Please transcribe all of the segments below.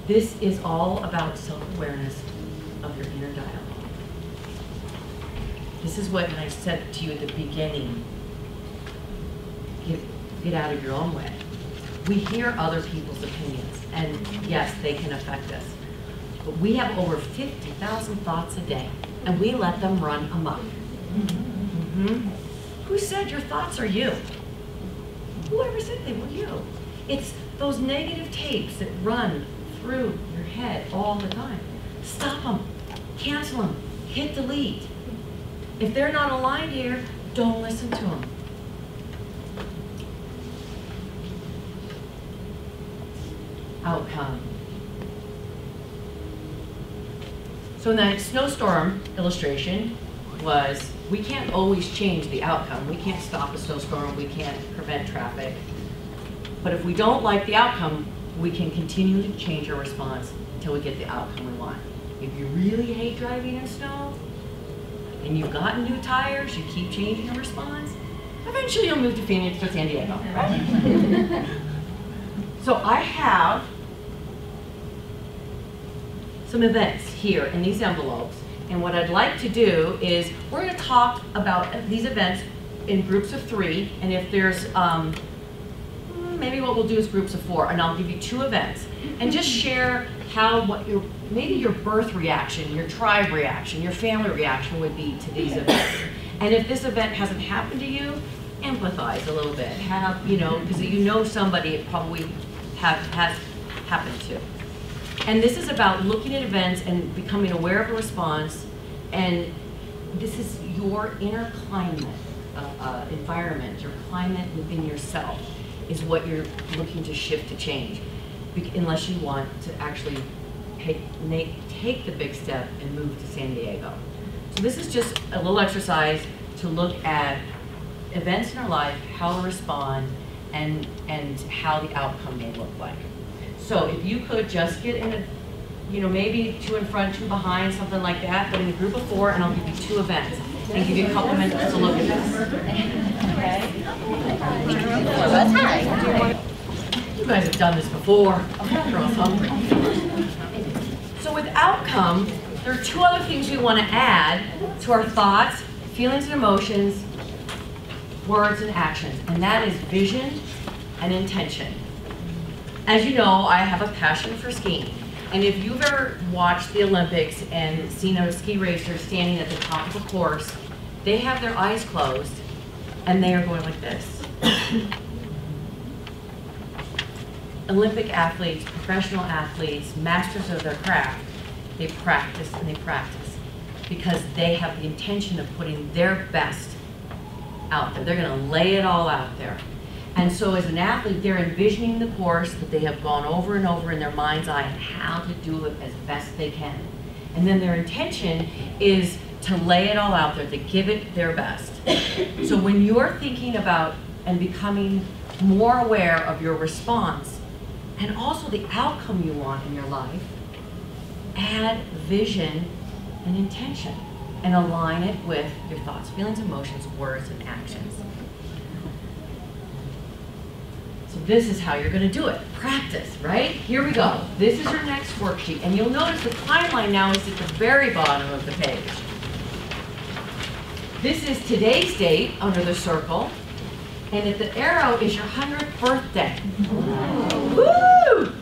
This is all about self-awareness of your inner dialogue. This is what I said to you at the beginning. Get out of your own way. We hear other people's opinions, and yes, they can affect us. But we have over 50,000 thoughts a day, and we let them run amok. Who said your thoughts are you? Whoever said they were you? It's those negative tapes that run through your head all the time. Stop them, cancel them, hit delete. If they're not aligned here, don't listen to them. Outcome. So in that snowstorm illustration was, we can't always change the outcome. We can't stop a snowstorm, we can't prevent traffic. But if we don't like the outcome, we can continue to change our response until we get the outcome we want. If you really hate driving in snow, and you've gotten new tires, you keep changing your response, eventually you'll move to Phoenix or San Diego, right? So I have some events here in these envelopes, and what I'd like to do is we're going to talk about these events in groups of 3, and if there's maybe what we'll do is groups of 4, and I'll give you 2 events and just share how maybe your birth reaction, your tribe reaction, your family reaction would be to these events. And if this event hasn't happened to you, empathize a little bit. Because you know somebody it probably has happened to. And this is about looking at events and becoming aware of a response, and this is your inner climate, environment, your climate within yourself is what you're looking to shift to change, unless you want to actually take the big step and move to San Diego. So this is just a little exercise to look at events in our life, how we respond, and how the outcome may look like. So if you could just get in maybe 2 in front, 2 behind, something like that, but in a group of 4, and I'll give you 2 events and give you a couple minutes to look at this. Okay? You guys have done this before. So with outcome, there are 2 other things we want to add to our thoughts, feelings and emotions, words and actions, and that is vision and intention. As you know, I have a passion for skiing. And if you've ever watched the Olympics and seen a ski racer standing at the top of a course, they have their eyes closed and they are going like this. Olympic athletes, professional athletes, masters of their craft, they practice and they practice because they have the intention of putting their best out there. They're going to lay it all out there. And so as an athlete, they're envisioning the course that they have gone over and over in their mind's eye and how to do it as best they can. And then their intention is to lay it all out there, to give it their best. So when you're thinking about and becoming more aware of your response and also the outcome you want in your life, add vision and intention and align it with your thoughts, feelings, emotions, words, and actions. So this is how you're going to do it. Practice, right? Here we go. This is your next worksheet. And you'll notice the timeline now is at the very bottom of the page. This is today's date under the circle. And at the arrow is your 100th birthday. Woo!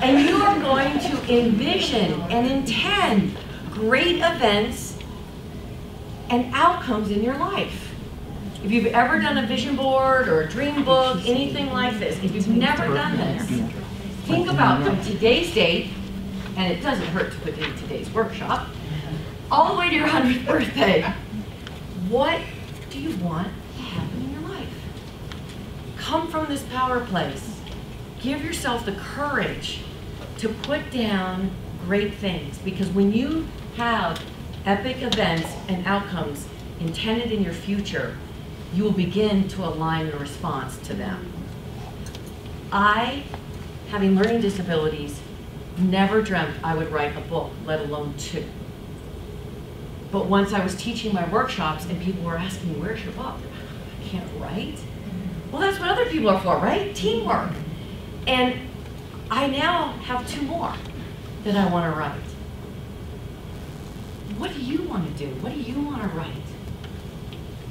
And you are going to envision and intend great events and outcomes in your life. If you've ever done a vision board or a dream book, anything like this, if you've never done this, think about from today's date, and it doesn't hurt to put in today's workshop, all the way to your 100th birthday. What do you want to happen in your life? Come from this power place. Give yourself the courage to put down great things, because when you have epic events and outcomes intended in your future, you will begin to align your response to them. I, having learning disabilities, never dreamt I would write a book, let alone 2. But once I was teaching my workshops and people were asking me, where's your book? I can't write? Well, that's what other people are for, right? Teamwork. And I now have 2 more that I want to write. What do you want to do? What do you want to write?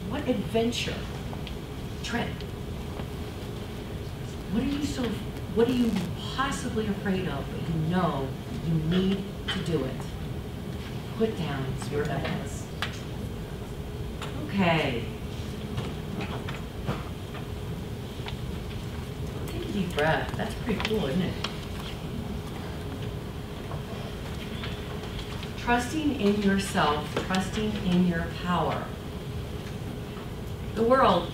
What adventure? Trent. What are you possibly afraid of, but you know you need to do it? Put down your evidence. Okay. Take a deep breath. That's pretty cool, isn't it? Trusting in yourself, trusting in your power. The world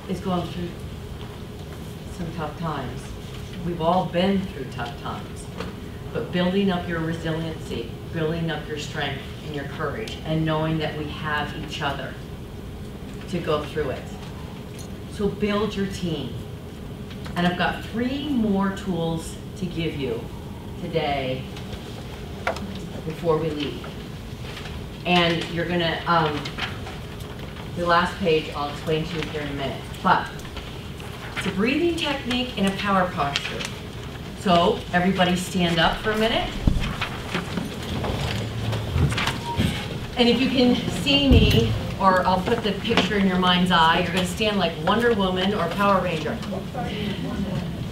is going through some tough times. We've all been through tough times. But building up your resiliency, building up your strength and your courage, and knowing that we have each other to go through it. So build your team. And I've got 3 more tools to give you today before we leave. And you're gonna, the last page I'll explain to you here in a minute. But it's a breathing technique and a power posture. So everybody stand up for a minute. And if you can see me, or I'll put the picture in your mind's eye, you're gonna stand like Wonder Woman or Power Ranger.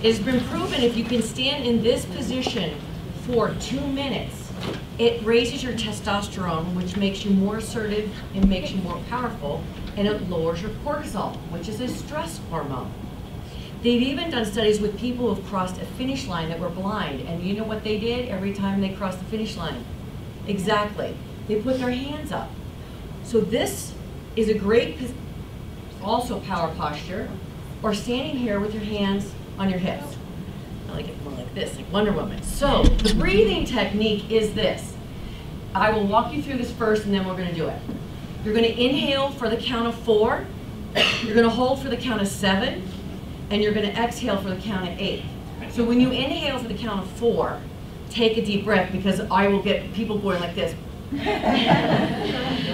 It's been proven if you can stand in this position for 2 minutes, it raises your testosterone, which makes you more assertive and makes you more powerful, and it lowers your cortisol, which is a stress hormone. They've even done studies with people who've crossed a finish line that were blind, and you know what they did every time they crossed the finish line? Exactly. They put their hands up. So this is a great, also power posture, or standing here with your hands on your hips. I like it more like this, like Wonder Woman. So the breathing technique is this. I will walk you through this first, and then we're gonna do it. You're gonna inhale for the count of 4, you're gonna hold for the count of 7, and you're gonna exhale for the count of 8. So when you inhale for the count of 4, take a deep breath, because I will get people going like this.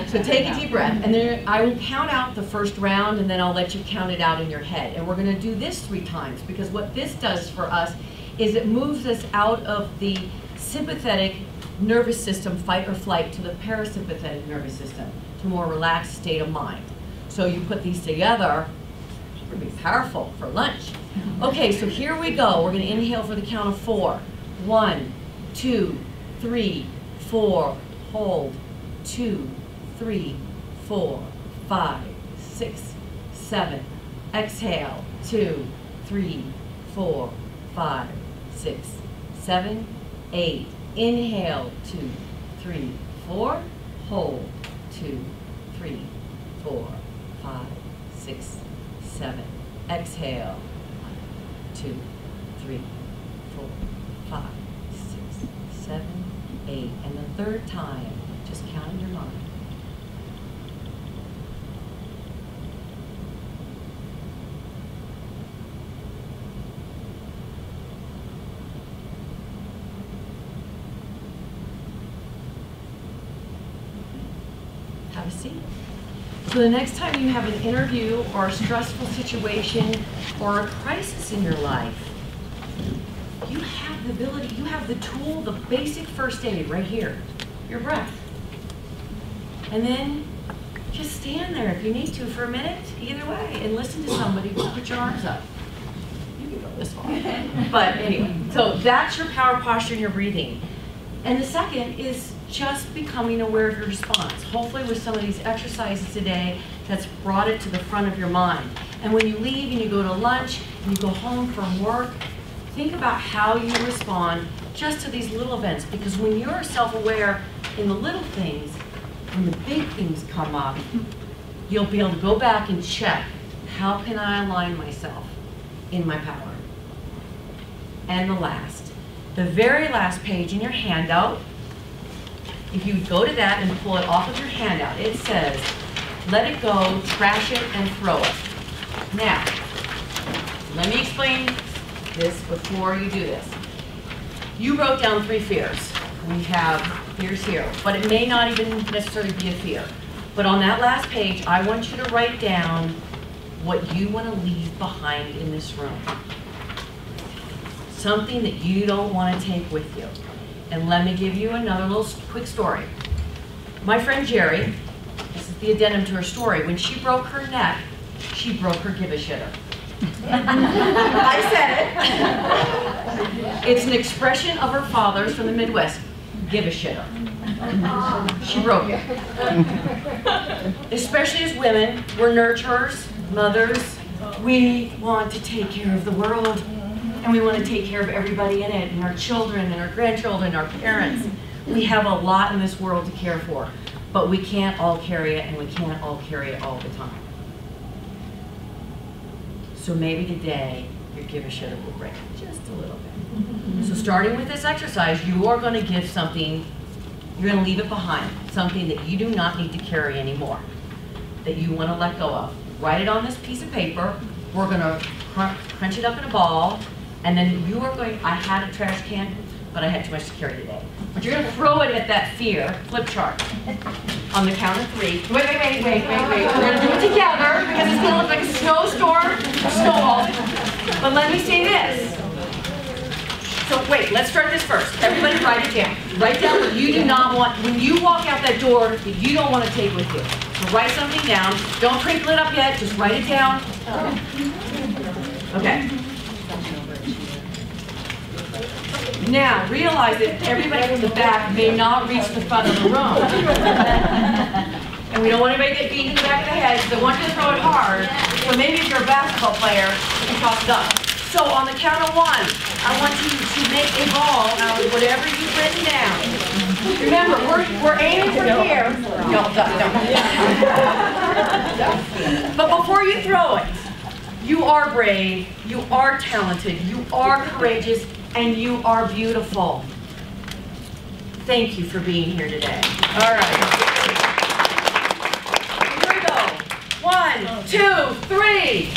So take a deep breath, and then I will count out the first round, and then I'll let you count it out in your head. And we're gonna do this 3 times, because what this does for us is it moves us out of the sympathetic nervous system, fight or flight, to the parasympathetic nervous system, to a more relaxed state of mind. So you put these together, it's gonna be powerful for lunch. Okay, so here we go. We're gonna inhale for the count of 4. 1, 2, 3, 4. Hold. 2, 3, 4, 5, 6, 7. Exhale. 2, 3, 4, 5, 6, 7, 8. Inhale. 2, 3, 4. Hold. 2, 3, 4, 5, 6, 7. Exhale. 2, 3, 4, 5, 6, 7, 8. And the third time, just count in your mind. Have a seat. So the next time you have an interview or a stressful situation or a crisis in your life, you have the ability, you have the tool, the basic first aid right here, your breath. And then just stand there if you need to for a minute, either way, and listen to somebody. Put your arms up. You can go this far. But anyway, so that's your power posture and your breathing. And the second is just becoming aware of your response. Hopefully with some of these exercises today, that's brought it to the front of your mind. And when you leave and you go to lunch and you go home from work, think about how you respond just to these little events, because when you're self-aware in the little things, when the big things come up, you'll be able to go back and check, how can I align myself in my power? And the very last page in your handout, if you go to that and pull it off of your handout, it says, let it go, trash it, and throw it. Now, let me explain this before you do this. You wrote down 3 fears. We have fears here, but it may not even necessarily be a fear. But on that last page, I want you to write down what you want to leave behind in this room. Something that you don't want to take with you. And let me give you another little quick story. My friend Jerry, this is the addendum to her story, when she broke her neck, she broke her give-a-shitter. I said it. It's an expression of her father's from the Midwest. Give-a-shitter. She broke it. Especially as women, we're nurturers, mothers. We want to take care of the world. And we want to take care of everybody in it, and our children, and our grandchildren, our parents. We have a lot in this world to care for. But we can't all carry it, and we can't all carry it all the time. So maybe today, your give-a-shitter will break just a little bit. So starting with this exercise, you are going to give something, you're going to leave it behind, something that you do not need to carry anymore, that you want to let go of. Write it on this piece of paper. We're going to crunch it up in a ball, and then you are going, I had a trash can, but I had too much to carry today. But you're going to throw it at that fear flip chart on the count of 3. Wait. We're going to do it together because it's going to look like a snowstorm, a snowball. But let me say this. So wait, let's start this first. Everybody write it down. Write down what you do not want, when you walk out that door, that you don't want to take with you. So write something down. Don't crinkle it up yet, just write it down. Okay. Now, realize that everybody from the back may not reach the front of the room. And we don't want anybody to get beaten in the back of the head, because I want you to throw it hard. So maybe if you're a basketball player, you can toss it up. So on the count of 1, I want you to make a ball out of whatever you've written down. Remember, we're aiming for here. No. But before you throw it, you are brave, you are talented, you are courageous, and you are beautiful. Thank you for being here today. All right. Here we go. 1, 2, 3.